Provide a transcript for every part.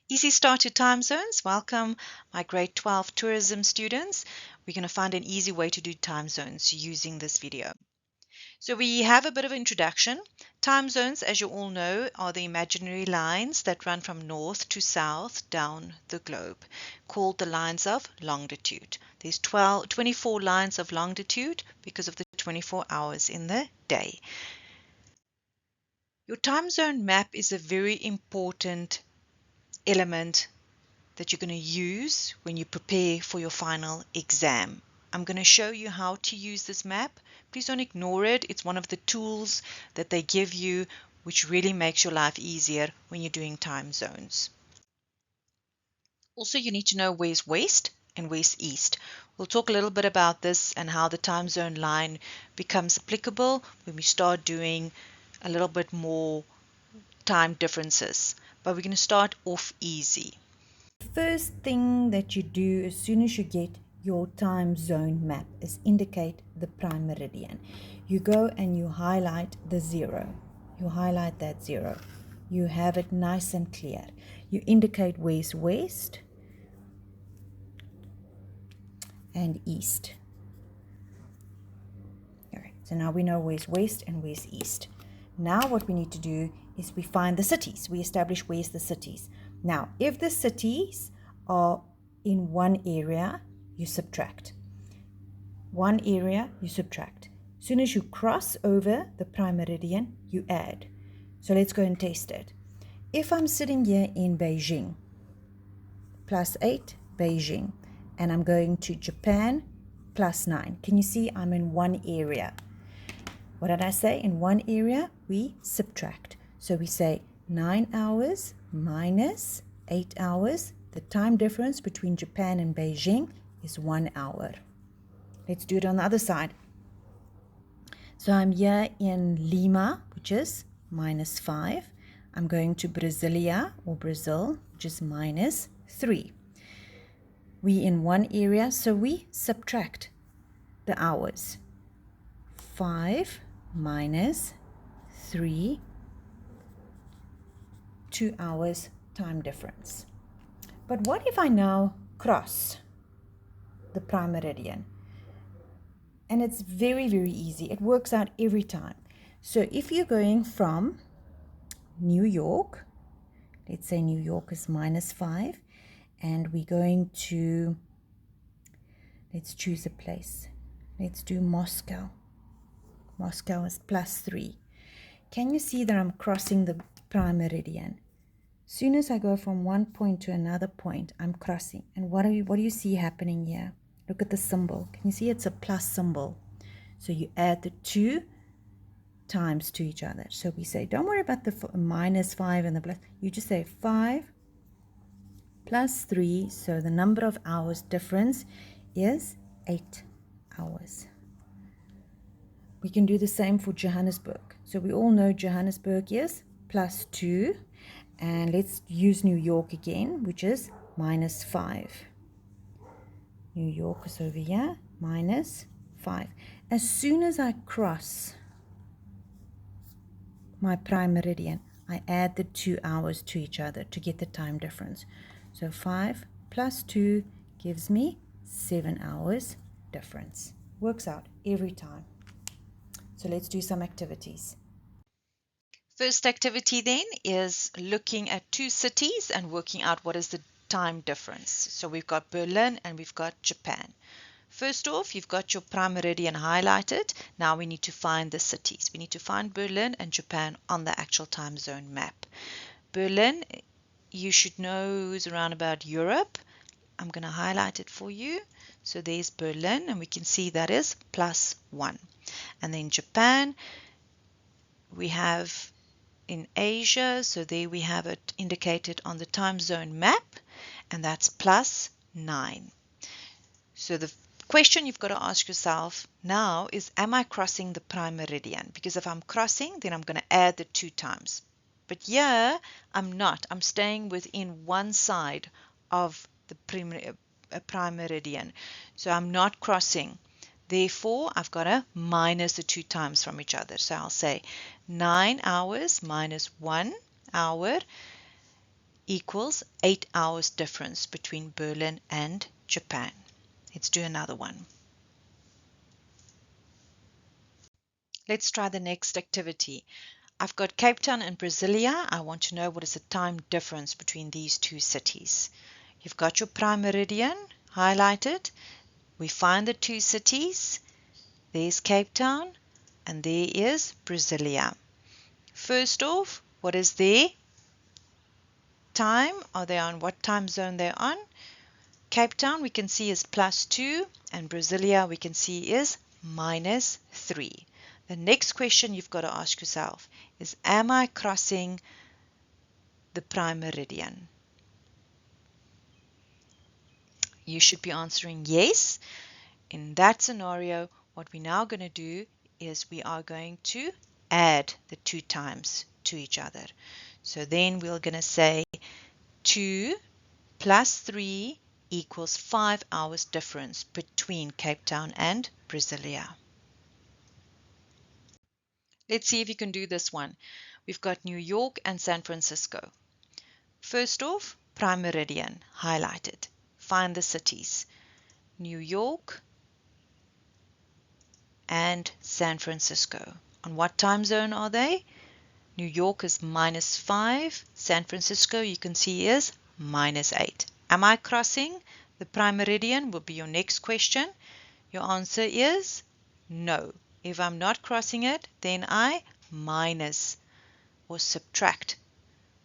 Easy start to time zones. Welcome, my grade 12 tourism students. We're going to find an easy way to do time zones using this video. So we have a bit of introduction. Time zones, as you all know, are the imaginary lines that run from north to south down the globe, called the lines of longitude. There's 24 lines of longitude because of the 24 hours in the day. Your time zone map is a very important element that you're going to use when you prepare for your final exam. I'm going to show you how to use this map. Please don't ignore it. It's one of the tools that they give you which really makes your life easier when you're doing time zones. Also, you need to know where's west and where's east. We'll talk a little bit about this and how the time zone line becomes applicable when we start doing a little bit more time differences. But we're going to start off easy. First thing that you do as soon as you get your time zone map is indicate the prime meridian. You go and you highlight the 0. You highlight that 0. You have it nice and clear. You indicate where's west and east. All right, so now we know where's west and where's east. Now what we need to do is we find the cities. We establish where's the cities. Now, if the cities are in one area, you subtract. One area, you subtract. As soon as you cross over the prime meridian, you add. So let's go and test it. If I'm sitting here in Beijing, +8, Beijing, and I'm going to Japan, +9. Can you see I'm in one area? What did I say? In one area, we subtract. So we say 9 hours minus 8 hours. The time difference between Japan and Beijing is 1 hour. Let's do it on the other side. So I'm here in Lima, which is -5. I'm going to Brasilia or Brazil, which is -3. We in one area, so we subtract the hours. 5 minus 3, 2 hours time difference. But what if I now cross the prime meridian? And it's very, very easy. It works out every time. So if you're going from New York, let's say New York is -5, and we're going to, let's choose a place. Let's do Moscow. Moscow is +3. Can you see that I'm crossing the prime meridian? Soon as I go from one point to another point, I'm crossing. And what do you see happening here? Look at the symbol. Can you see it's a plus symbol? So you add the 2 times to each other. So we say, don't worry about the -5 and the plus. You just say 5 plus 3. So the number of hours difference is 8 hours. We can do the same for Johannesburg. So we all know Johannesburg is +2. And let's use New York again, which is -5. New York is over here, -5. As soon as I cross my prime meridian, I add the 2 hours to each other to get the time difference. So 5 plus 2 gives me 7 hours difference. Works out every time. So let's do some activities. First activity then is looking at two cities and working out what is the time difference. So we've got Berlin and we've got Japan. First off, you've got your prime meridian highlighted. Now we need to find the cities. We need to find Berlin and Japan on the actual time zone map. Berlin, you should know, is around about Europe. I'm going to highlight it for you. So there's Berlin, and we can see that is +1. And then Japan, we have in Asia, so there we have it indicated on the time zone map, and that's +9. So the question you've got to ask yourself now is, am I crossing the prime meridian? Because if I'm crossing, then I'm going to add the 2 times. But here, I'm not. I'm staying within one side of the prime meridian. So I'm not crossing. Therefore, I've got to minus the 2 times from each other. So I'll say 9 hours minus 1 hour equals 8 hours difference between Berlin and Japan. Let's do another one. Let's try the next activity. I've got Cape Town and Brasilia. I want to know what is the time difference between these two cities. You've got your prime meridian highlighted. We find the two cities. There's Cape Town and there is Brasilia. First off, what is their time? Are they on what time zone they're on? Cape Town we can see is +2 and Brasilia we can see is -3. The next question you've got to ask yourself is, am I crossing the prime meridian? You should be answering yes. In that scenario, what we're now going to do is we are going to add the two times to each other. So then we're going to say 2 plus 3 equals 5 hours difference between Cape Town and Brasilia. Let's see if you can do this one. We've got New York and San Francisco. First off, prime meridian highlighted. Find the cities. New York and San Francisco. On what time zone are they? New York is -5. San Francisco you can see is -8. Am I crossing the prime meridian? Will be your next question. Your answer is no. If I'm not crossing it, then I minus or subtract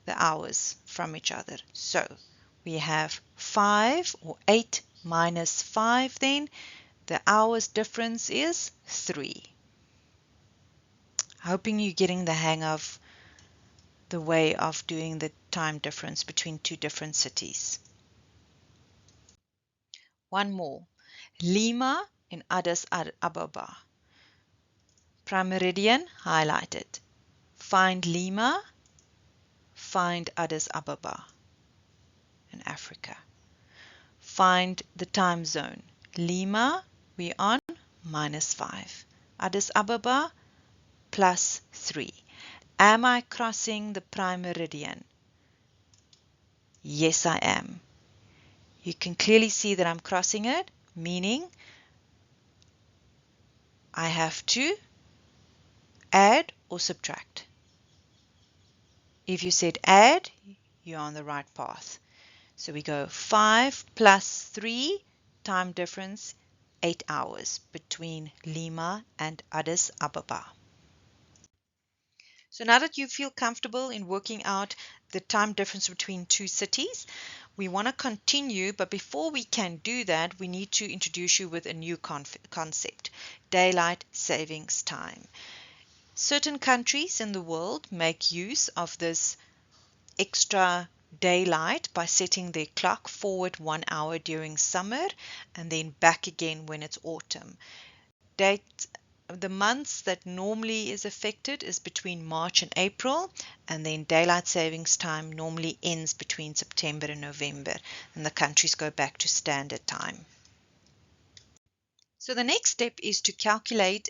the hours from each other. So we have 5 or 8 minus 5 then. The hours difference is 3. Hoping you're getting the hang of the way of doing the time difference between two different cities. One more. Lima and Addis Ababa. Prime meridian highlighted. Find Lima, find Addis Ababa in Africa. Find the time zone. Lima, we're on -5. Addis Ababa, +3. Am I crossing the prime meridian? Yes, I am. You can clearly see that I'm crossing it, meaning I have to add or subtract. If you said add, you're on the right path. So we go 5 plus 3, time difference, 8 hours between Lima and Addis Ababa. So now that you feel comfortable in working out the time difference between two cities, we want to continue, but before we can do that, we need to introduce you with a new concept, daylight savings time. Certain countries in the world make use of this extra daylight by setting their clock forward 1 hour during summer and then back again when it's autumn. The months that normally is affected is between March and April, and then daylight savings time normally ends between September and November, and the countries go back to standard time. So the next step is to calculate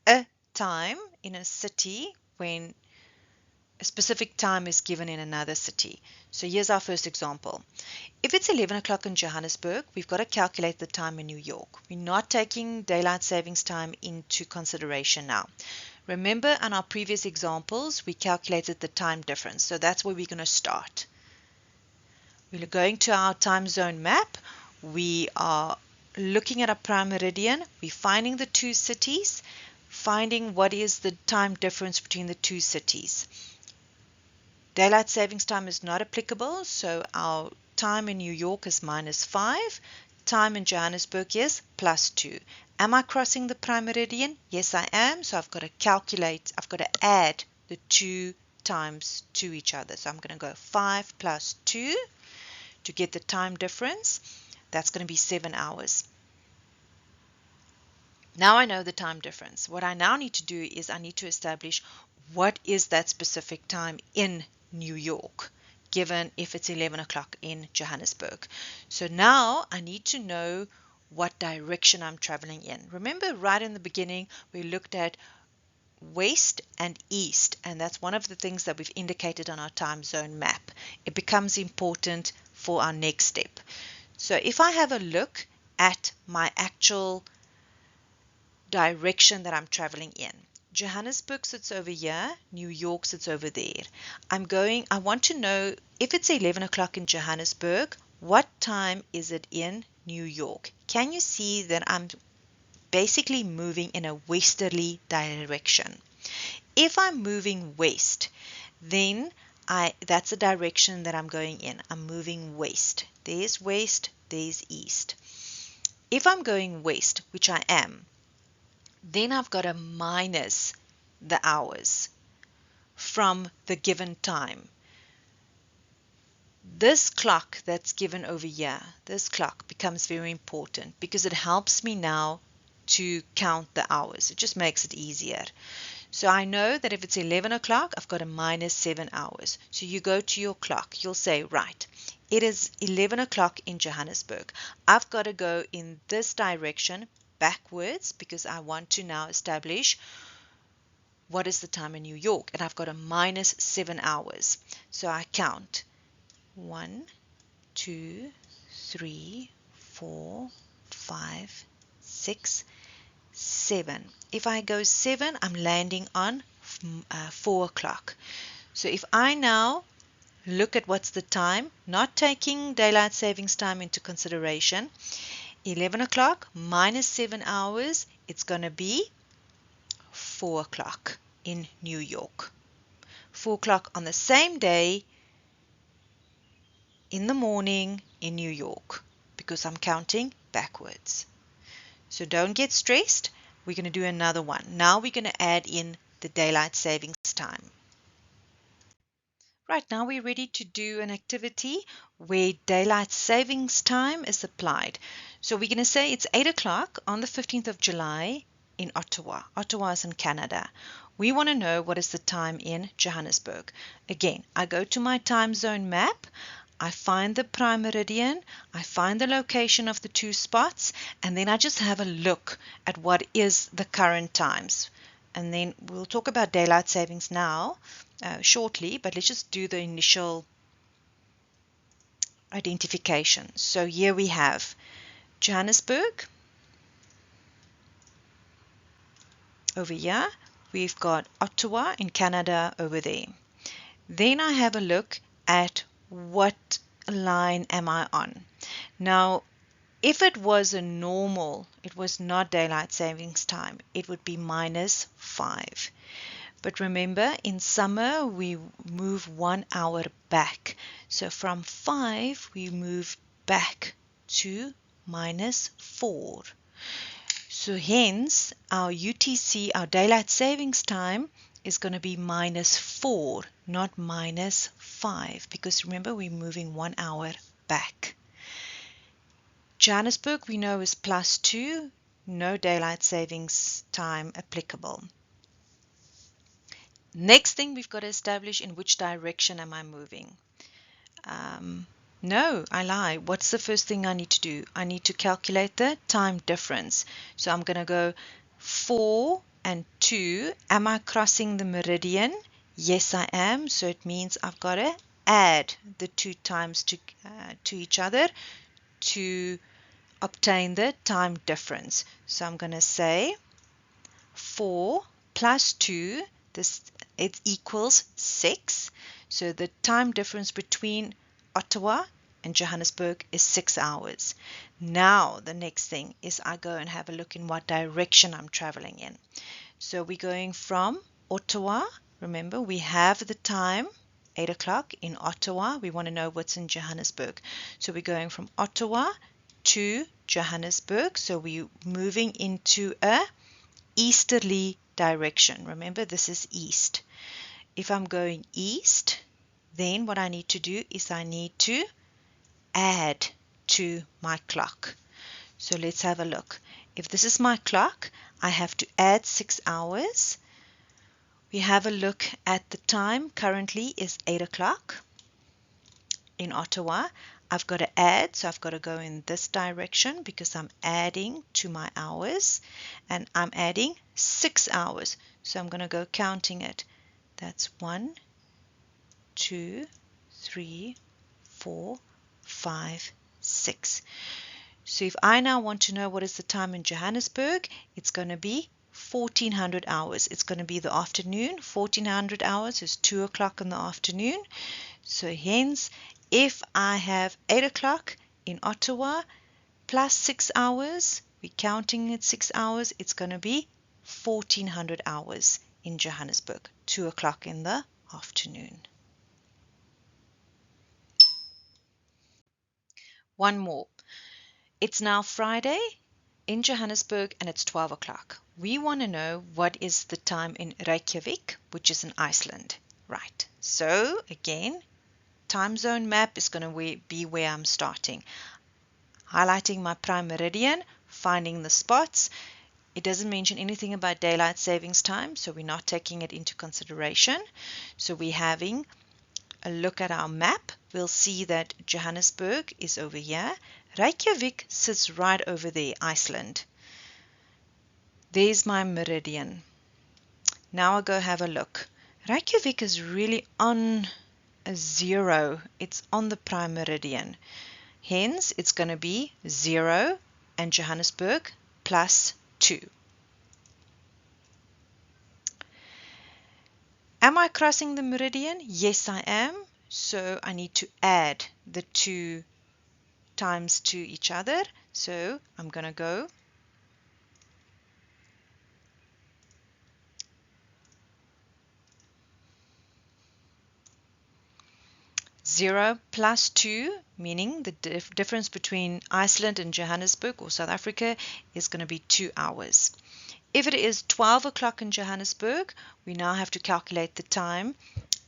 a time in a city when a specific time is given in another city. So here's our first example. If it's 11 o'clock in Johannesburg, we've got to calculate the time in New York. We're not taking daylight savings time into consideration now. Remember on our previous examples, we calculated the time difference. So that's where we're going to start. We're going to our time zone map. We are looking at a prime meridian. We're finding the two cities, finding what is the time difference between the two cities. Daylight savings time is not applicable, so our time in New York is -5. Time in Johannesburg is +2. Am I crossing the prime meridian? Yes, I am. So I've got to add the two times to each other. So I'm going to go 5 plus 2 to get the time difference. That's going to be 7 hours. Now I know the time difference. What I now need to do is I need to establish what is that specific time in New York, given if it's 11 o'clock in Johannesburg. So now I need to know what direction I'm traveling in. Remember right in the beginning we looked at west and east, and that's one of the things that we've indicated on our time zone map. It becomes important for our next step. So if I have a look at my actual direction that I'm traveling in, Johannesburg sits over here, New York sits over there. I want to know if it's 11 o'clock in Johannesburg, what time is it in New York? Can you see that I'm basically moving in a westerly direction? If I'm moving west, then that's the direction that I'm going in. I'm moving west. There's east. If I'm going west, which I am, then I've got to minus the hours from the given time. This clock that's given over here, this clock becomes very important because it helps me now to count the hours. It just makes it easier. So I know that if it's 11 o'clock, I've got to minus 7 hours. So you go to your clock. You'll say, right, it is 11 o'clock in Johannesburg. I've got to go in this direction backwards because I want to now establish what is the time in New York. And I've got a minus 7 hours. So I count 1, 2, 3, 4, 5, 6, 7. If I go 7, I'm landing on 4 o'clock. So if I now look at what's the time, not taking daylight savings time into consideration, 11 o'clock minus 7 hours, it's going to be 4 o'clock in New York. 4 o'clock on the same day in the morning in New York because I'm counting backwards. So don't get stressed. We're going to do another one. Now we're going to add in the daylight savings time. Right, now we're ready to do an activity where daylight savings time is applied. So we're going to say it's 8 o'clock on the 15th of July in Ottawa. Ottawa is in Canada. We want to know what is the time in Johannesburg. Again, I go to my time zone map. I find the prime meridian, I find the location of the two spots, and then I just have a look at what is the current times. And then we'll talk about daylight savings now shortly, but let's just do the initial identification. So here we have Johannesburg. Over here, we've got Ottawa in Canada over there. Then I have a look at what line am I on. Now, if it was a normal, it was not daylight savings time, it would be minus 5. But remember, in summer, we move 1 hour back. So from 5, we move back to minus 4. So hence, our UTC, our daylight savings time, is going to be minus 4, not minus 5, because remember, we're moving 1 hour back. Johannesburg, we know, is plus 2, no daylight savings time applicable. Next thing, we've got to establish in which direction am I moving. No, I lie. What's the first thing I need to do? I need to calculate the time difference. So I'm going to go 4 and 2. Am I crossing the meridian? Yes, I am. So it means I've got to add the two times to each other to obtain the time difference. So I'm going to say 4 plus 2, it equals 6. So the time difference between Ottawa and Johannesburg is 6 hours. Now the next thing is I go and have a look in what direction I'm traveling in. So we're going from Ottawa. Remember, we have the time 8 o'clock in Ottawa. We want to know what's in Johannesburg. So we're going from Ottawa to Johannesburg. So we're moving into a easterly direction. Remember, this is east. If I'm going east, then what I need to do is I need to add to my clock. So let's have a look. If this is my clock, I have to add 6 hours. We have a look at the time. Currently is 8 o'clock in Ottawa, I've got to add, so I've got to go in this direction because I'm adding to my hours, and I'm adding 6 hours. So I'm going to go counting it. That's 1, 2, 3, 4, 5, 6. So if I now want to know what is the time in Johannesburg, it's going to be 1400 hours. It's going to be the afternoon. 1400 hours is 2 o'clock in the afternoon. So hence, if I have 8 o'clock in Ottawa plus 6 hours, we're counting it 6 hours, it's going to be 1400 hours in Johannesburg, 2 o'clock in the afternoon. One more. It's now Friday in Johannesburg and it's 12 o'clock. We want to know what is the time in Reykjavik, which is in Iceland. Right. So again, time zone map is going to be where I'm starting. Highlighting my prime meridian, finding the spots. It doesn't mention anything about daylight savings time, so we're not taking it into consideration. So we're having a look at our map. We'll see that Johannesburg is over here. Reykjavik sits right over there, Iceland. There's my meridian. Now I'll go have a look. Reykjavik is really on a 0. It's on the prime meridian. Hence, it's going to be 0 and Johannesburg plus 2. Am I crossing the meridian? Yes, I am. So I need to add the 2 times to each other. So I'm going to go 0 plus 2, meaning the difference between Iceland and Johannesburg or South Africa is going to be 2 hours. If it is 12 o'clock in Johannesburg, we now have to calculate the time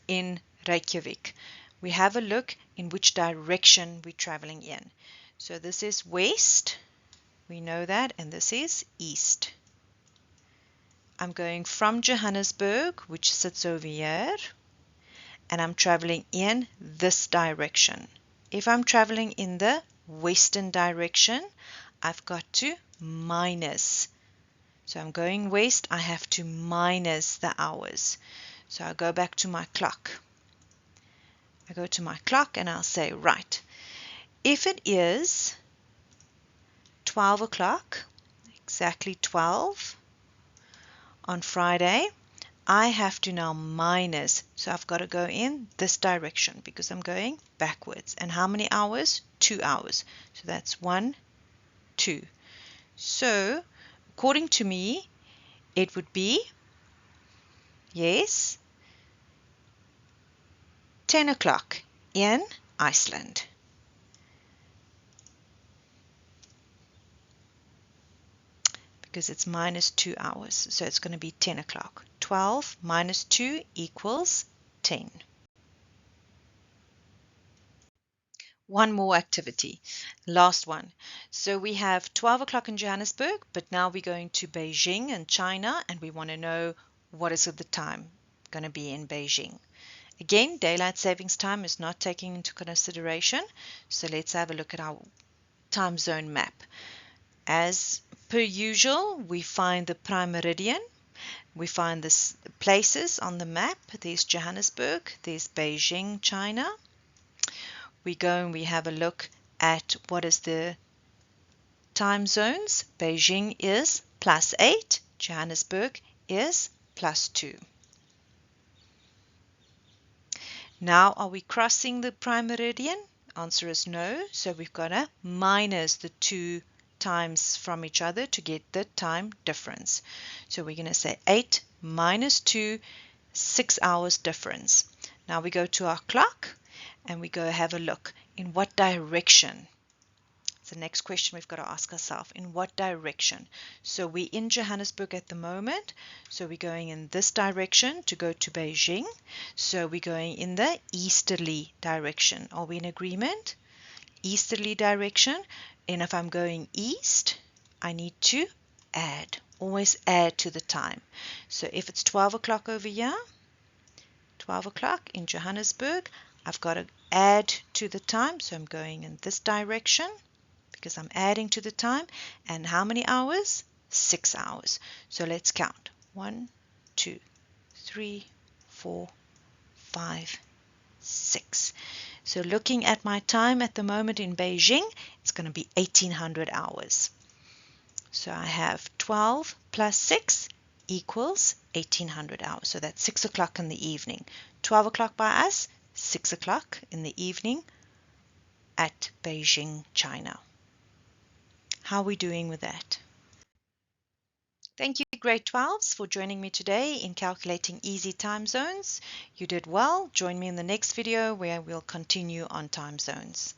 in Reykjavik. We have a look in which direction we're traveling in. So this is west, we know that, and this is east. I'm going from Johannesburg, which sits over here, and I'm traveling in this direction. If I'm traveling in the western direction, I've got to minus. So I'm going west, I have to minus the hours. So I'll go back to my clock. I go to my clock and I'll say, right, if it is 12 o'clock, exactly 12 on Friday, I have to now minus. So I've got to go in this direction because I'm going backwards. And how many hours? 2 hours. So that's 1, 2. So according to me, it would be, yes, 10 o'clock in Iceland. Because it's minus 2 hours. So it's going to be 10 o'clock. 12 minus 2 equals 10. One more activity, last one. So we have 12 o'clock in Johannesburg, but now we're going to Beijing in China, and we want to know what is the time going to be in Beijing. Again, daylight savings time is not taken into consideration. So let's have a look at our time zone map. As per usual, we find the prime meridian. We find the places on the map. There's Johannesburg, there's Beijing, China. We go and we have a look at what is the time zones. Beijing is +8, Johannesburg is +2. Now, are we crossing the prime meridian? Answer is no. So we've got to minus the 2 times from each other to get the time difference. So we're going to say 8 minus 2, 6 hours difference. Now we go to our clock and we go have a look in what direction. It's the next question we've got to ask ourselves. In what direction? So we're in Johannesburg at the moment. So we're going in this direction to go to Beijing. So we're going in the easterly direction. Are we in agreement? Easterly direction. And if I'm going east, I need to add. Always add to the time. So if it's 12 o'clock over here, 12 o'clock in Johannesburg, I've got to add to the time. So I'm going in this direction because I'm adding to the time. And how many hours? 6 hours. So let's count. 1, 2, 3, 4, 5, 6. So looking at my time at the moment in Beijing, it's going to be 1800 hours. So I have 12 plus 6 equals 1800 hours. So that's 6 o'clock in the evening. 12 o'clock by us, 6 o'clock in the evening at Beijing, China. How are we doing with that? Thank you, grade 12s, for joining me today in calculating easy time zones. You did well. Join me in the next video where we'll continue on time zones.